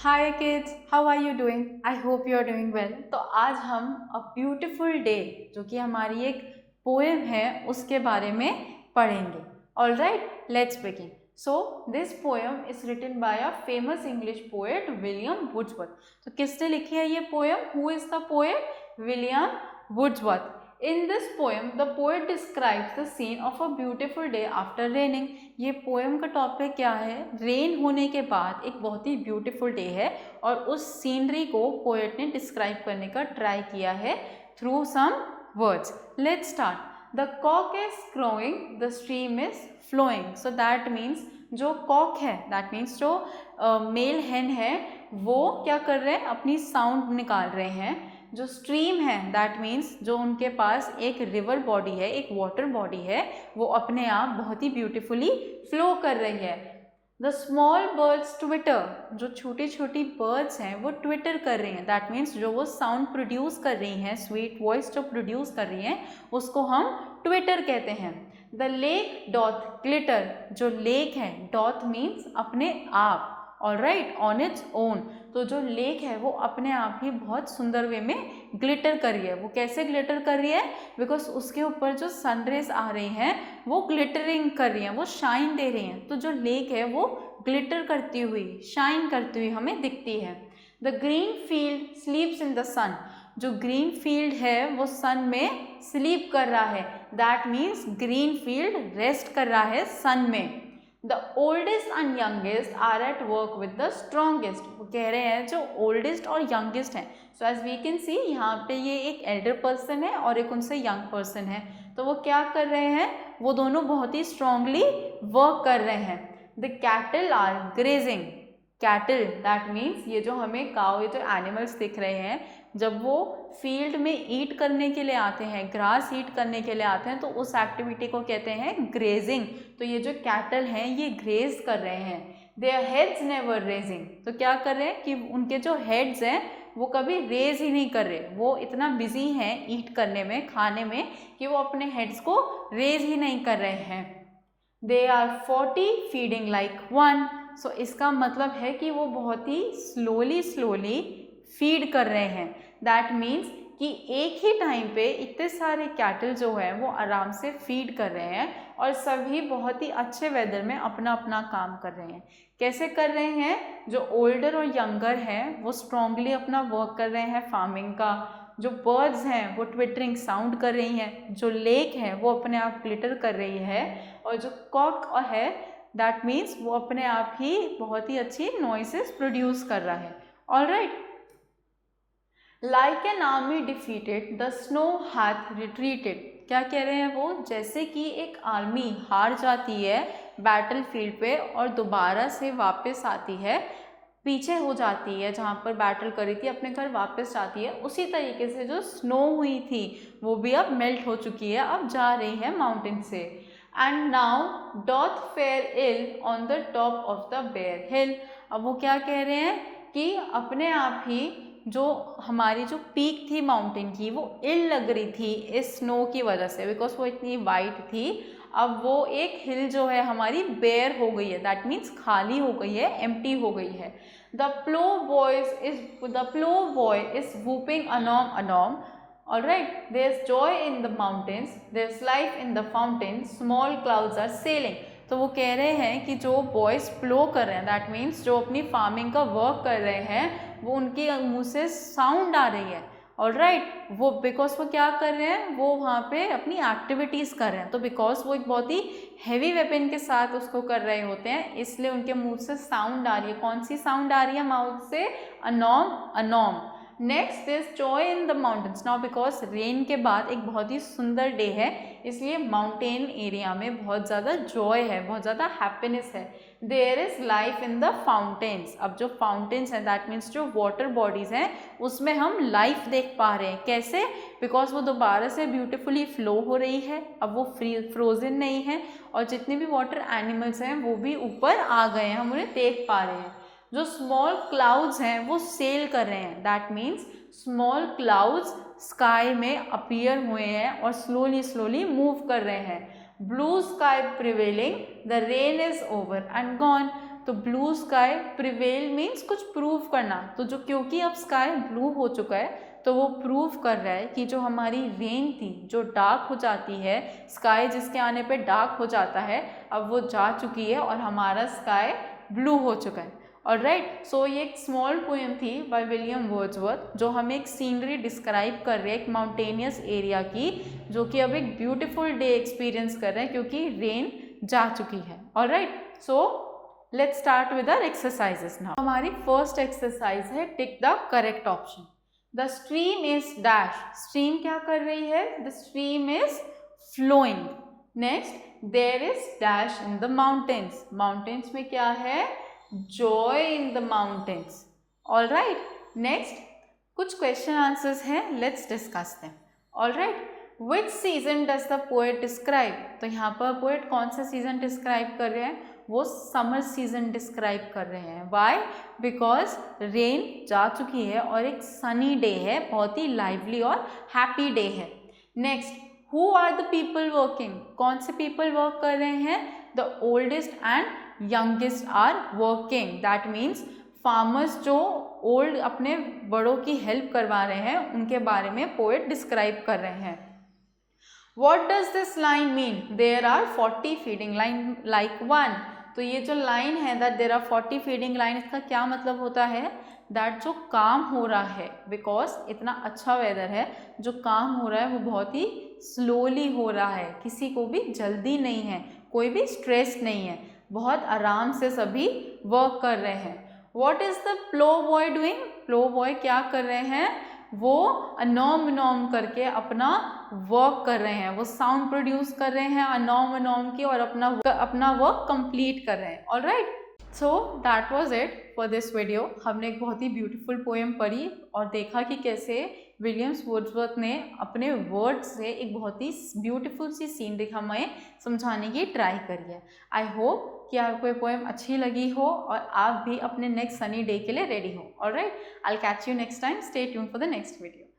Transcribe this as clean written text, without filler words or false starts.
Hi kids, how are you doing? I hope you are doing well. तो आज हम a beautiful day, जो कि हमारी एक पोएम है, उसके बारे में पढ़ेंगे। All right, let's begin. So this poem is written by a famous English poet William Wordsworth. तो किसने लिखी है ये poem? Who is the poet? William Wordsworth. In this poem, the poet describes the scene of a beautiful day after raining. ये poem का topic क्या है? Rain होने के बाद एक बहुत ही ब्यूटीफुल डे है और उस सीनरी को पोएट ने डिस्क्राइब करने का ट्राई किया है through some words. Let's start. The cock is crowing, the stream is flowing. So that means जो कॉक है, दैट मीन्स जो मेल हेन है, वो क्या कर रहे हैं? अपनी साउंड निकाल रहे हैं। जो स्ट्रीम है, दैट मीन्स जो उनके पास एक रिवर बॉडी है, एक वाटर बॉडी है, वो अपने आप बहुत ही ब्यूटीफुली फ्लो कर रही है। द स्मॉल बर्ड्स ट्विटर, जो छोटी छोटी बर्ड्स हैं वो ट्विटर कर रही हैं। दैट मीन्स जो वो साउंड प्रोड्यूस कर रही हैं, स्वीट वॉइस जो प्रोड्यूस कर रही हैं, उसको हम ट्विटर कहते हैं। द लेक डॉथ ग्लिटर, जो लेक है, डॉथ मीन्स अपने आप, all right, on its own. तो जो लेक है वो अपने आप ही बहुत सुंदर वे में ग्लिटर कर रही है। वो कैसे ग्लिटर कर रही है? बिकॉज उसके ऊपर जो सनरेज आ रही हैं वो ग्लिटरिंग कर रही हैं, वो शाइन दे रही हैं। तो जो लेक है वो ग्लिटर करती हुई, शाइन करती हुई हमें दिखती है। The green field sleeps in the sun, जो ग्रीन फील्ड है वो सन में स्लीप कर रहा है। That means green field rest कर रहा है सन में। The oldest and youngest are at work with the strongest, वो कह रहे हैं जो ओल्डेस्ट और यंगेस्ट हैं। So as we can see, यहाँ पे ये एक एल्डर पर्सन है और एक उनसे यंग पर्सन है। तो वो क्या कर रहे हैं? वो दोनों बहुत ही स्ट्रांगली वर्क कर रहे हैं। The cattle are grazing, cattle that means ये जो हमें काऊ, ये जो एनिमल्स दिख रहे हैं, जब वो फील्ड में ईट करने के लिए आते हैं, ग्रास ईट करने के लिए आते हैं, तो उस एक्टिविटी को कहते हैं ग्रेजिंग। तो ये जो कैटल हैं ये ग्रेज कर रहे हैं। देयर हेड्स नेवर रेजिंग, तो क्या कर रहे हैं कि उनके जो हेड्स हैं वो कभी रेज ही नहीं कर रहे। वो इतना बिजी हैं ईट करने में, खाने में, कि वो अपने हेड्स को रेज ही नहीं कर रहे हैं। They are 40 feeding like one. So इसका मतलब है कि वो बहुत ही स्लोली फीड कर रहे हैं। दैट मीन्स कि एक ही टाइम पे इतने सारे कैटल जो है वो आराम से फीड कर रहे हैं और सभी बहुत ही अच्छे वेदर में अपना अपना काम कर रहे हैं। कैसे कर रहे हैं? जो ओल्डर और यंगर हैं वो स्ट्रांगली अपना वर्क कर रहे हैं फार्मिंग का। जो बर्ड्स हैं वो ट्विटरिंग साउंड कर रही हैं। जो लेक है वो अपने आप ग्लिटर कर रही है। और जो कॉक है, दैट मीन्स वो अपने आप ही बहुत ही अच्छी नॉइसेस प्रोड्यूस कर रहा है। All right. Like an army defeated the snow hath retreated, क्या कह रहे हैं वो? जैसे कि एक आर्मी हार जाती है बैटल फील्ड पे और दोबारा से वापस आती है, पीछे हो जाती है जहाँ पर बैटल करी थी, अपने घर वापस जाती है, उसी तरीके से जो स्नो हुई थी वो भी अब मेल्ट हो चुकी है, अब जा रही है माउंटेन से। And now doth fair ill on the top of the bare hill. अब वो क्या कह रहे हैं कि अपने आप ही जो हमारी जो पीक थी माउंटेन की, वो इल लग रही थी इस स्नो की वजह से, बिकॉज वो इतनी वाइट थी। अब वो एक हिल जो है हमारी बेयर हो गई है, दैट मीन्स खाली हो गई है, एम्प्टी हो गई है। The plough boy is whooping anon anon. All right, there's joy in the mountains, there's life in the fountain, small clouds are sailing. तो वो कह रहे हैं कि जो बॉयज प्लो कर रहे हैं, दैट मीन्स जो अपनी फार्मिंग का वर्क कर रहे हैं, वो उनके मुंह से साउंड आ रही है। ऑल राइट, वो बिकॉज वो क्या कर रहे हैं? वो वहाँ पे अपनी एक्टिविटीज़ कर रहे हैं। तो बिकॉज वो एक बहुत ही हैवी वेपन के साथ उसको कर रहे होते हैं, इसलिए उनके मुंह से साउंड आ रही है। कौन सी साउंड आ रही है माउथ से? Anon anon. Next is joy in the mountains. Now because rain के बाद एक बहुत ही सुंदर डे है, इसलिए माउंटेन एरिया में बहुत ज़्यादा जॉय है, बहुत ज़्यादा हैप्पीनेस है। There is life in the fountains. अब जो फाउंटेन्स हैं, दैट मीन्स जो वाटर बॉडीज़ हैं, उसमें हम लाइफ देख पा रहे हैं। कैसे? बिकॉज वो दोबारा से ब्यूटिफुली फ्लो हो रही है, अब वो फ्रोजन नहीं है, और जितने भी वाटर एनिमल्स हैं वो भी ऊपर आ गए हैं, हम उन्हें देख पा रहे हैं। जो स्मॉल क्लाउड्स हैं वो सेल कर रहे हैं, that means small clouds sky में अपीयर हुए हैं और स्लोली मूव कर रहे हैं। Blue sky prevailing, the rain is over and gone. तो ब्लू स्काई, प्रिवेल मीन्स कुछ प्रूव करना, तो जो क्योंकि अब स्काई ब्लू हो चुका है तो वो प्रूव कर रहा है कि जो हमारी रेन थी जो डार्क हो जाती है, स्काई जिसके आने पे डार्क हो जाता है, अब वो जा चुकी है और हमारा स्काई ब्लू हो चुका है। ऑलराइट, सो ये एक स्मॉल पोएम थी बाय विलियम वर्ड्सवर्थ जो हमें एक सीनरी डिस्क्राइब कर रहे हैं एक माउंटेनियस एरिया की, जो कि अब एक ब्यूटीफुल डे एक्सपीरियंस कर रहे हैं क्योंकि रेन जा चुकी है। Alright, so let's start with our exercises now. हमारी फर्स्ट एक्सरसाइज है tick the correct option. The stream is dash, stream क्या कर रही है? The stream is flowing. Next, there is dash in the mountains, mountains में क्या है? Joy in the mountains. Alright, next कुछ क्वेश्चन आंसर्स हैं, let's discuss them. Alright, which season does the poet describe? तो यहाँ पर पोएट कौन सा सीजन डिस्क्राइब कर रहे हैं? वो समर सीजन डिस्क्राइब कर रहे हैं। वाई? बिकॉज रेन जा चुकी है और एक सनी डे है, बहुत ही लाइवली और हैप्पी डे है। Next, who are the people working? कौन से पीपल वर्क कर रहे हैं? The oldest and youngest are working. That means farmers जो ओल्ड अपने बड़ों की हेल्प करवा रहे हैं उनके बारे में पोएट डिस्क्राइब कर रहे हैं। What does this line mean? There are 40 feeding line like one. तो ये जो लाइन है that there are 40 feeding line, इसका क्या मतलब होता है? that जो काम हो रहा है, because इतना अच्छा वेदर है, जो काम हो रहा है वो बहुत ही स्लोली हो रहा है, किसी को भी जल्दी नहीं है, कोई भी स्ट्रेस नहीं है, बहुत आराम से सभी वर्क कर रहे हैं। What is the plow boy doing? Plough boy क्या कर रहे हैं? वो अनोम विनोम करके अपना वर्क कर रहे हैं, वो साउंड प्रोड्यूस कर रहे हैं अनोम विनोम की और अपना वर्क कंप्लीट कर रहे हैं। Alright, so that was it for this video. हमने एक बहुत ही ब्यूटीफुल पोएम पढ़ी और देखा कि कैसे विलियम्स वर्ड्सवर्थ ने अपने वर्ड्स से एक बहुत ही ब्यूटीफुल सी सीनरी हमें समझाने की ट्राई करी है। आई होप कि आपको ये पोएम अच्छी लगी हो और आप भी अपने नेक्स्ट सनी डे के लिए रेडी हो। Alright, I will catch you next time. Stay tuned for the next video.